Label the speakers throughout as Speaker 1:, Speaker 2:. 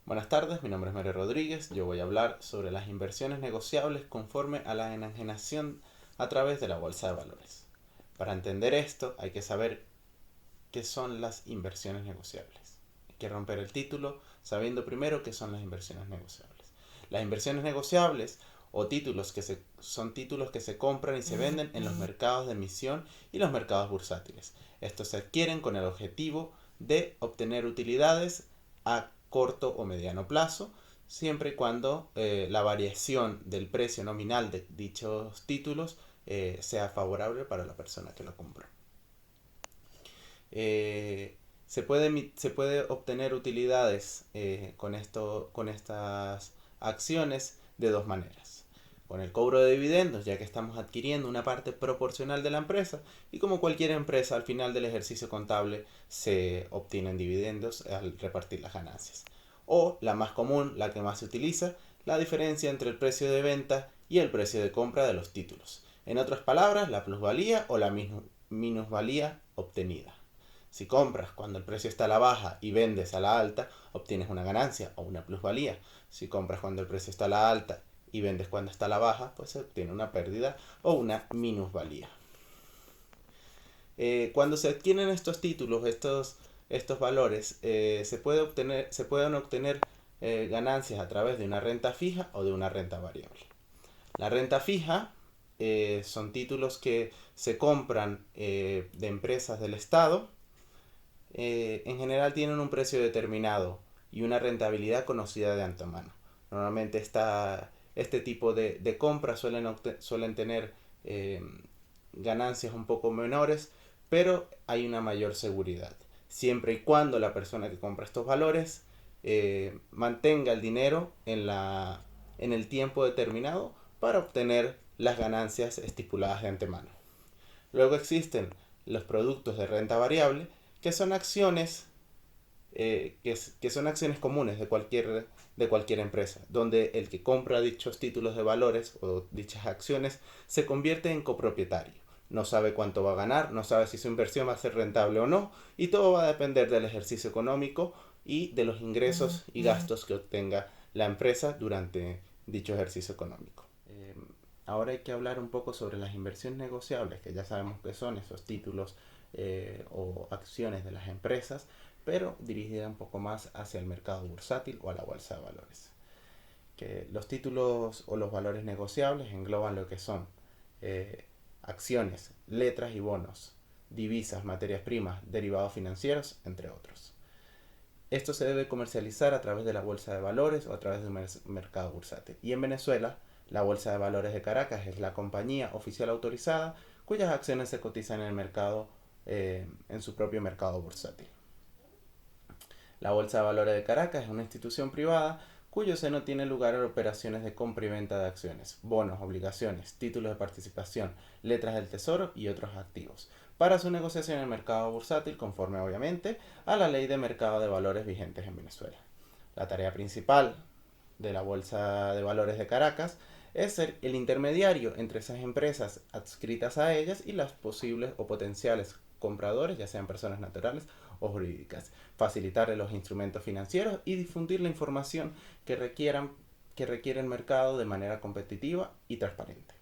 Speaker 1: Buenas tardes, mi nombre es Mario Rodríguez. Yo voy a hablar sobre las inversiones negociables conforme a la enajenación a través de la bolsa de valores. Para entender esto hay que saber qué son las inversiones negociables. Hay que romper el título sabiendo primero qué son las inversiones negociables. Las inversiones negociables o son títulos que se compran y se venden en los mercados de emisión y los mercados bursátiles. Estos se adquieren con el objetivo de obtener utilidades a corto o mediano plazo, siempre y cuando la variación del precio nominal de dichos títulos sea favorable para la persona que lo compró. Se puede obtener utilidades con estas acciones de dos maneras. Con el cobro de dividendos, ya que estamos adquiriendo una parte proporcional de la empresa, y como cualquier empresa, al final del ejercicio contable se obtienen dividendos al repartir las ganancias. O la más común, la que más se utiliza, la diferencia entre el precio de venta y el precio de compra de los títulos. En otras palabras, la plusvalía o la minusvalía obtenida. Si compras cuando el precio está a la baja y vendes a la alta, obtienes una ganancia o una plusvalía. Si compras cuando el precio está a la alta y vendes cuando está a la baja, pues se obtiene una pérdida o una minusvalía. Cuando se adquieren estos títulos, estos valores, se pueden obtener ganancias a través de una renta fija o de una renta variable. La renta fija son títulos que se compran de empresas del Estado. En general tienen un precio determinado y una rentabilidad conocida de antemano. Normalmente este tipo de compras suelen tener ganancias un poco menores, pero hay una mayor seguridad. Siempre y cuando la persona que compra estos valores mantenga el dinero en el tiempo determinado para obtener las ganancias estipuladas de antemano. Luego existen los productos de renta variable, que son acciones que son acciones comunes de cualquier empresa, donde el que compra dichos títulos de valores o dichas acciones se convierte en copropietario. No sabe cuánto va a ganar, no sabe si su inversión va a ser rentable o no, y todo va a depender del ejercicio económico y de los ingresos y gastos que obtenga la empresa durante dicho ejercicio económico. Ahora hay que hablar un poco sobre las inversiones negociables, que ya sabemos que son esos títulos o acciones de las empresas, pero dirigida un poco más hacia el mercado bursátil o a la bolsa de valores. Que los títulos o los valores negociables engloban lo que son acciones, letras y bonos, divisas, materias primas, derivados financieros, entre otros. Esto se debe comercializar a través de la bolsa de valores o a través de un mercado bursátil. Y en Venezuela, la Bolsa de Valores de Caracas es la compañía oficial autorizada cuyas acciones se cotizan en el mercado, en su propio mercado bursátil. La Bolsa de Valores de Caracas es una institución privada cuyo seno tiene lugar en operaciones de compra y venta de acciones, bonos, obligaciones, títulos de participación, letras del tesoro y otros activos, para su negociación en el mercado bursátil conforme obviamente a la ley de mercado de valores vigentes en Venezuela. La tarea principal de la Bolsa de Valores de Caracas es ser el intermediario entre esas empresas adscritas a ellas y las posibles o potenciales compradores, ya sean personas naturales o jurídicas, facilitarle los instrumentos financieros y difundir la información que requiere el mercado de manera competitiva y transparente.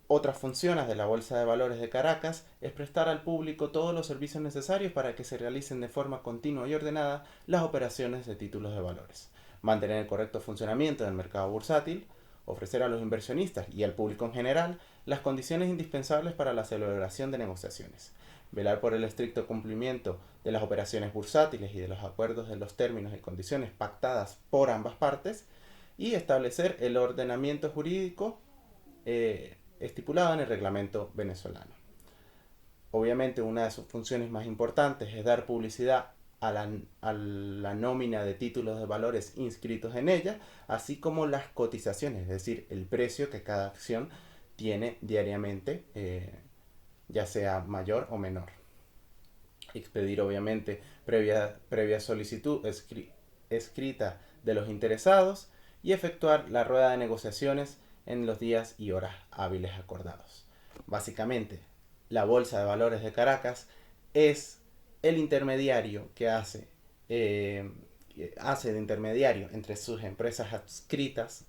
Speaker 1: Otras funciones de la Bolsa de Valores de Caracas es prestar al público todos los servicios necesarios para que se realicen de forma continua y ordenada las operaciones de títulos de valores, mantener el correcto funcionamiento del mercado bursátil, ofrecer a los inversionistas y al público en general las condiciones indispensables para la celebración de negociaciones, velar por el estricto cumplimiento de las operaciones bursátiles y de los acuerdos de los términos y condiciones pactadas por ambas partes y establecer el ordenamiento jurídico estipulado en el reglamento venezolano. Obviamente una de sus funciones más importantes es dar publicidad a la nómina de títulos de valores inscritos en ella, así como las cotizaciones, es decir, el precio que cada acción tiene diariamente, ya sea mayor o menor. Expedir obviamente previa solicitud escrita de los interesados y efectuar la rueda de negociaciones en los días y horas hábiles acordados. Básicamente, la Bolsa de Valores de Caracas es el intermediario que hace hace de intermediario entre sus empresas adscritas,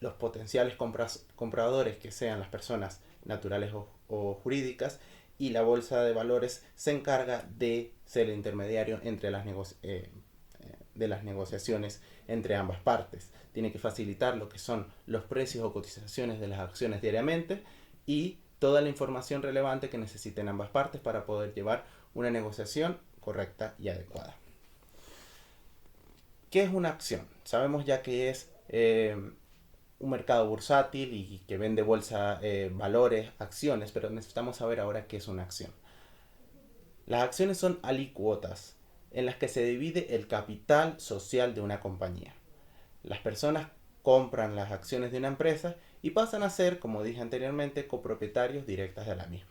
Speaker 1: los potenciales compradores, que sean las personas naturales o jurídicas, y la bolsa de valores se encarga de ser el intermediario entre de las negociaciones entre ambas partes. Tiene que facilitar lo que son los precios o cotizaciones de las acciones diariamente y toda la información relevante que necesiten ambas partes para poder llevar una negociación correcta y adecuada. ¿Qué es una acción? Sabemos ya que es un mercado bursátil y que vende bolsa, valores, acciones, pero necesitamos saber ahora qué es una acción. Las acciones son alícuotas en las que se divide el capital social de una compañía. Las personas compran las acciones de una empresa y pasan a ser, como dije anteriormente, copropietarios directas de la misma.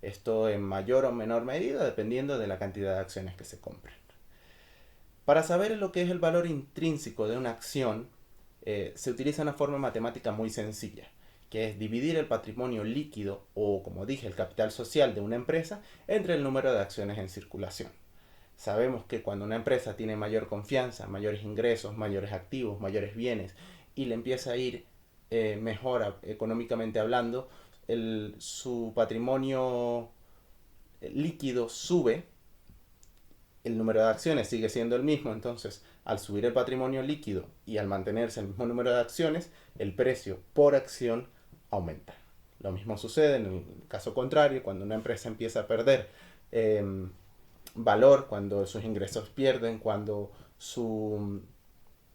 Speaker 1: Esto en mayor o menor medida dependiendo de la cantidad de acciones que se compren. Para saber lo que es el valor intrínseco de una acción, se utiliza una forma matemática muy sencilla, que es dividir el patrimonio líquido o, como dije, el capital social de una empresa entre el número de acciones en circulación. Sabemos que cuando una empresa tiene mayor confianza, mayores ingresos, mayores activos, mayores bienes y le empieza a ir mejor económicamente hablando, su patrimonio líquido sube, el número de acciones sigue siendo el mismo, entonces al subir el patrimonio líquido y al mantenerse el mismo número de acciones, el precio por acción aumenta. Lo mismo sucede en el caso contrario, cuando una empresa empieza a perder valor, cuando sus ingresos pierden, cuando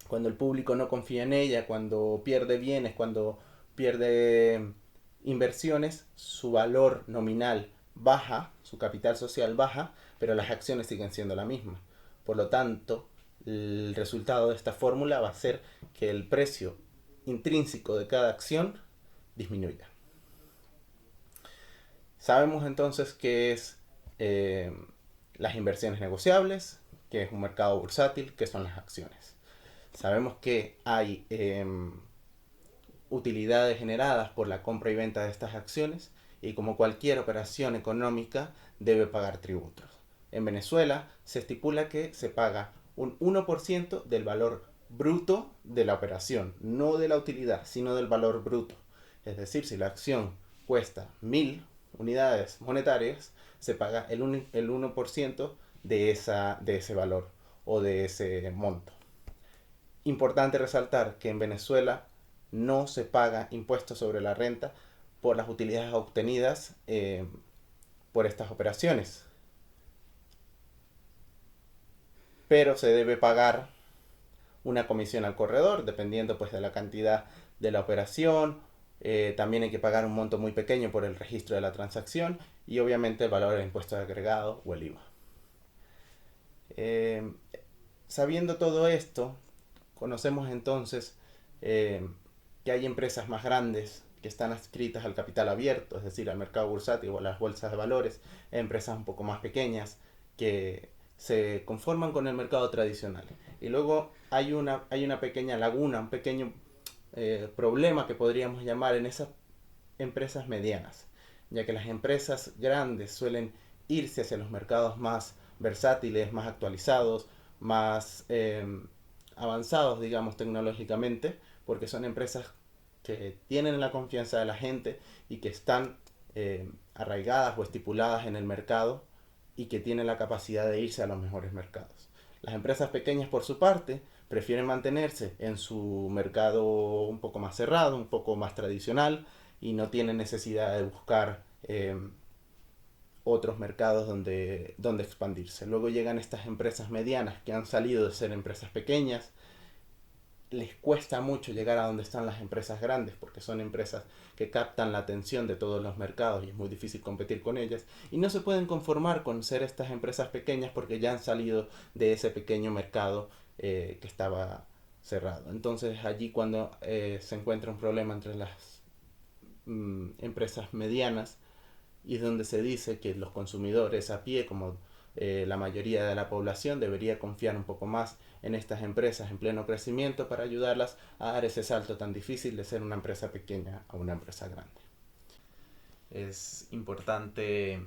Speaker 1: el público no confía en ella, cuando pierde bienes, cuando pierde inversiones, su valor nominal baja, su capital social baja, pero las acciones siguen siendo la misma. Por lo tanto, el resultado de esta fórmula va a ser que el precio intrínseco de cada acción disminuya. Sabemos entonces qué es las inversiones negociables, que es un mercado bursátil, que son las acciones. Sabemos que hay utilidades generadas por la compra y venta de estas acciones y como cualquier operación económica debe pagar tributos. En Venezuela se estipula que se paga un 1% del valor bruto de la operación, no de la utilidad, sino del valor bruto. Es decir, si la acción cuesta 1000 unidades monetarias, se paga el 1% de ese valor o de ese monto. Importante resaltar que en Venezuela no se paga impuesto sobre la renta por las utilidades obtenidas por estas operaciones, pero se debe pagar una comisión al corredor dependiendo pues de la cantidad de la operación. También hay que pagar un monto muy pequeño por el registro de la transacción y obviamente el valor del impuesto agregado o el IVA. Sabiendo todo esto, conocemos entonces que hay empresas más grandes que están adscritas al capital abierto, es decir, al mercado bursátil o a las bolsas de valores, empresas un poco más pequeñas que se conforman con el mercado tradicional. Y luego hay una pequeña laguna, un pequeño problema que podríamos llamar en esas empresas medianas, ya que las empresas grandes suelen irse hacia los mercados más versátiles, más actualizados, más avanzados, digamos, tecnológicamente, porque son empresas que tienen la confianza de la gente y que están arraigadas o estipuladas en el mercado y que tienen la capacidad de irse a los mejores mercados. Las empresas pequeñas, por su parte, prefieren mantenerse en su mercado un poco más cerrado, un poco más tradicional y no tienen necesidad de buscar otros mercados donde expandirse. Luego llegan estas empresas medianas que han salido de ser empresas pequeñas. Les cuesta mucho llegar a donde están las empresas grandes porque son empresas que captan la atención de todos los mercados y es muy difícil competir con ellas y no se pueden conformar con ser estas empresas pequeñas porque ya han salido de ese pequeño mercado que estaba cerrado. Entonces allí cuando se encuentra un problema entre las empresas medianas y es donde se dice que los consumidores a pie, como la mayoría de la población, debería confiar un poco más en estas empresas en pleno crecimiento para ayudarlas a dar ese salto tan difícil de ser una empresa pequeña a una empresa grande. Es importante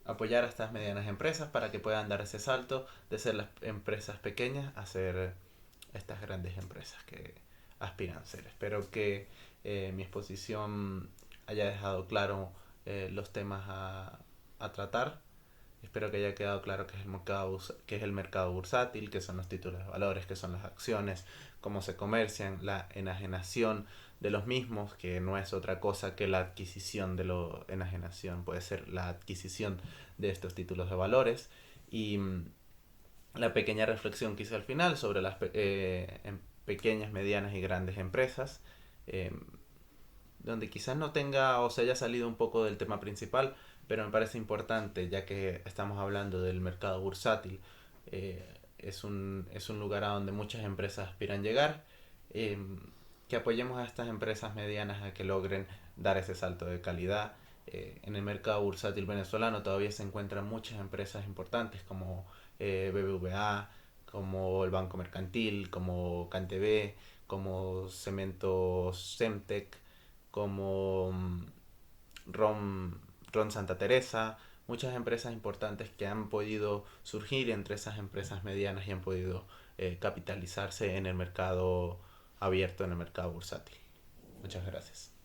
Speaker 1: apoyar a estas medianas empresas para que puedan dar ese salto de ser las empresas pequeñas a ser estas grandes empresas que aspiran a ser. Espero que mi exposición haya dejado claro los temas a tratar. Espero que haya quedado claro qué es el mercado bursátil, qué son los títulos de valores, qué son las acciones, cómo se comercian, la enajenación de los mismos, que no es otra cosa que la adquisición de la enajenación, puede ser la adquisición de estos títulos de valores. Y la pequeña reflexión que hice al final sobre las pequeñas, medianas y grandes empresas, eh, donde quizás no tenga o se haya salido un poco del tema principal, pero me parece importante, ya que estamos hablando del mercado bursátil. Es un lugar a donde muchas empresas aspiran llegar, eh, que apoyemos a estas empresas medianas a que logren dar ese salto de calidad. En el mercado bursátil venezolano todavía se encuentran muchas empresas importantes como BBVA, como el Banco Mercantil, como CanTV, como Cementos Semtec, como Ron, Ron Santa Teresa, muchas empresas importantes que han podido surgir entre esas empresas medianas y han podido capitalizarse en el mercado abierto, en el mercado bursátil. Muchas gracias.